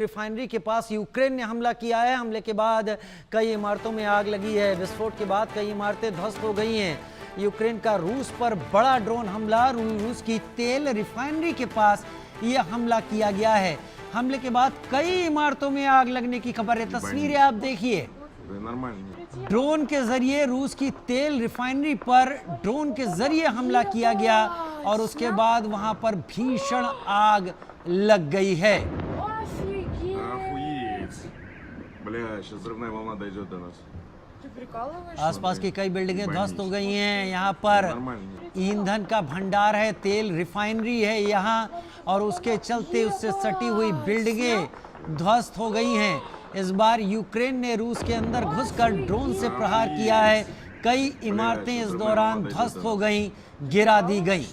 Refinery के पास Ukraine ने हमला किया है। हमले के बाद कई इमारतों में आग लगी है। विस्फोट के बाद कई इमारतें ध्वस्त हो गई हैं। यूक्रेन का रूस पर बड़ा ड्रोन हमला। रूस की तेल रिफाइनरी के पास यह हमला किया गया है। हमले के बाद कई इमारतों में आग लगने की खबर है। तस्वीरें आप देखिए। ड्रोन के जरिए रूस की तेल रिफाइनरी पर ड्रोन के जरिए हमला किया गया और उसके बाद वहां पर भीषण आग लग गई है। आसपास की कई बिल्डिंगें ध्वस्त हो गई हैं। यहाँ पर ईंधन का भंडार है, तेल रिफाइनरी है यहाँ, और उसके चलते उससे सटी हुई बिल्डिंगें ध्वस्त हो गई हैं। इस बार यूक्रेन ने रूस के अंदर घुसकर ड्रोन से प्रहार किया है। कई इमारतें इस दौरान ध्वस्त हो गई, गिरा दी गई।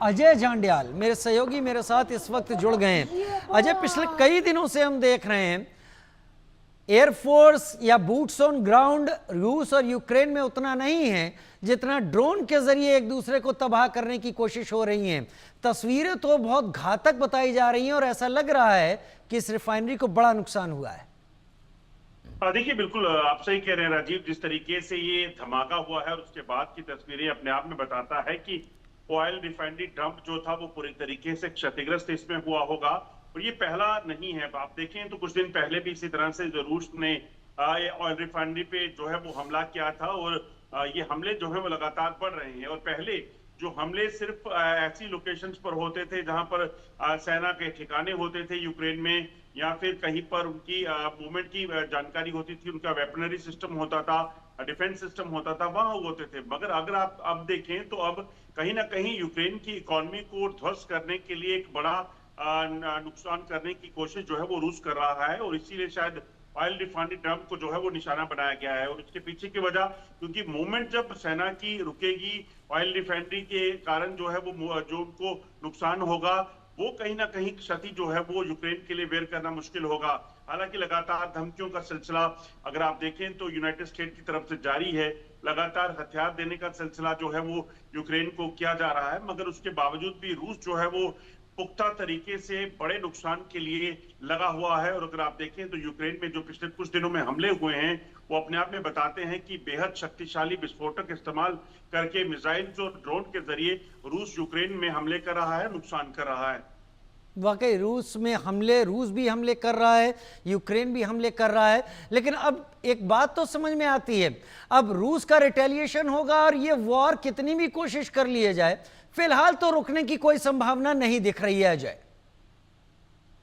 अजय जांड्याल मेरे सहयोगी मेरे साथ इस वक्त जुड़ गए हैं। अजय, पिछले कई दिनों से हम देख रहे हैं एयरफोर्स या बूट्स ऑन ग्राउंड रूस और यूक्रेन में उतना नहीं है जितना ड्रोन के जरिए एक दूसरे को तबाह करने की कोशिश हो रही है। तस्वीरें तो बहुत घातक बताई जा रही हैं और ऐसा लग रहा है कि इस रिफाइनरी को बड़ा नुकसान हुआ है। देखिए, बिल्कुल आप सही कह रहे हैं राजीव। जिस तरीके से ये धमाका हुआ है और उसके बाद की तस्वीरें अपने आप में बताता है कि ऑयल रिफाइनरी डंप जो था वो पूरी तरीके से क्षतिग्रस्त इसमें हुआ होगा। और ये पहला नहीं है। आप देखें तो कुछ दिन पहले भी इसी तरह से रूस ने ऑयल रिफाइनरी पे जो है वो हमला किया था और ये हमले जो है वो लगातार बढ़ रहे हैं। और पहले जो हमले सिर्फ ऐसी लोकेशंस पर होते थे जहां पर सेना के ठिकाने होते थे यूक्रेन में, या फिर कहीं पर उनकी मूवमेंट की जानकारी होती थी, उनका वेपनरी सिस्टम होता था, डिफेंस सिस्टम होता था, वहां होते थे। मगर अगर आप अब देखें तो अब कहीं ना कहीं यूक्रेन की इकोनॉमी को ध्वस्त करने के लिए एक बड़ा नुकसान करने की कोशिश जो है वो रूस कर रहा है। और इसीलिए शायद ऑयल रिफाइनरी डंप को जो है वो निशाना बनाया गया है। और इसके पीछे की वजह, क्योंकि मूवमेंट जब सेना की रुकेगी ऑयल रिफाइनरी के कारण जो है वो जो उनको नुकसान होगा वो कहीं ना कहीं क्षति जो है वो यूक्रेन के लिए बेयर करना मुश्किल होगा। हालांकि लगातार धमकियों का सिलसिला अगर आप देखें तो यूनाइटेड स्टेट की तरफ से जारी है। लगातार हथियार देने का सिलसिला जो है वो यूक्रेन को किया जा रहा है। मगर उसके बावजूद भी रूस जो है वो पुख्ता तरीके से बड़े नुकसान के लिए लगा हुआ है। और अगर आप देखें तो यूक्रेन में जो पिछले कुछ दिनों में हमले हुए हैं वो अपने आप में बताते हैं कि बेहद शक्तिशाली विस्फोटक इस्तेमाल करके मिसाइल और ड्रोन के जरिए रूस यूक्रेन में हमले कर रहा है, नुकसान कर रहा है। वाकई रूस भी हमले कर रहा है, यूक्रेन भी हमले कर रहा है। लेकिन अब एक बात तो समझ में आती है, अब रूस का रिटेलिएशन होगा और ये वॉर कितनी भी कोशिश कर लिए जाए, फिलहाल तो रुकने की कोई संभावना नहीं दिख रही है। अजय,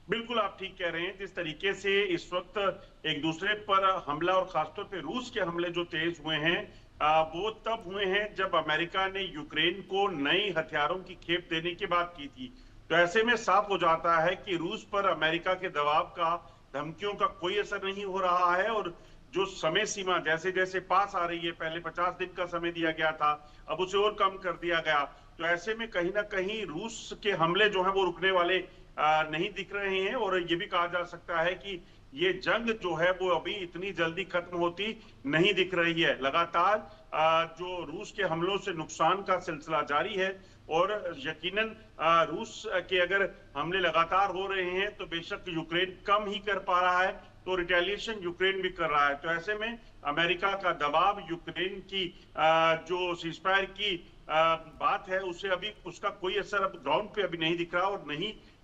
बिल्कुल आप ठीक कह रहे हैं। जिस तरीके से इस वक्त एक दूसरे पर हमला और खासतौर पे रूस के हमले जो तेज हुए हैं वो तब हुए हैं जब अमेरिका ने यूक्रेन को नए हथियारों की खेप देने की बात की थी। तो ऐसे में साफ हो जाता है कि रूस पर अमेरिका के दबाव का, धमकियों का कोई असर नहीं हो रहा है। और जो समय सीमा जैसे जैसे पास आ रही है, पहले 50 दिन का समय दिया गया था, अब उसे और कम कर दिया गया। तो ऐसे में कहीं ना कहीं रूस के हमले जो है वो रुकने वाले नहीं दिख रहे हैं। और ये भी कहा जा सकता है कि ये जंग जो है वो अभी इतनी जल्दी खत्म होती नहीं दिख रही है। लगातार जो रूस के हमलों से नुकसान का सिलसिला जारी है। और यकीनन रूस के अगर हमले लगातार हो रहे हैं तो बेशक यूक्रेन कम ही कर पा रहा है, तो रिटेलिएशन यूक्रेन भी कर रहा है। तो ऐसे में अमेरिका का दबाव यूक्रेन की जो सीजफायर की बात है उसे अभी उसका कोई असर अब ग्राउंड पे अभी नहीं दिख रहा। और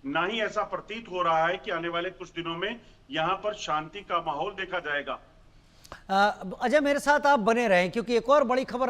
ना ही ऐसा प्रतीत हो रहा है कि आने वाले कुछ दिनों में यहाँ पर शांति का माहौल देखा जाएगा। अजय मेरे साथ आप बने रहें क्योंकि एक और बड़ी खबर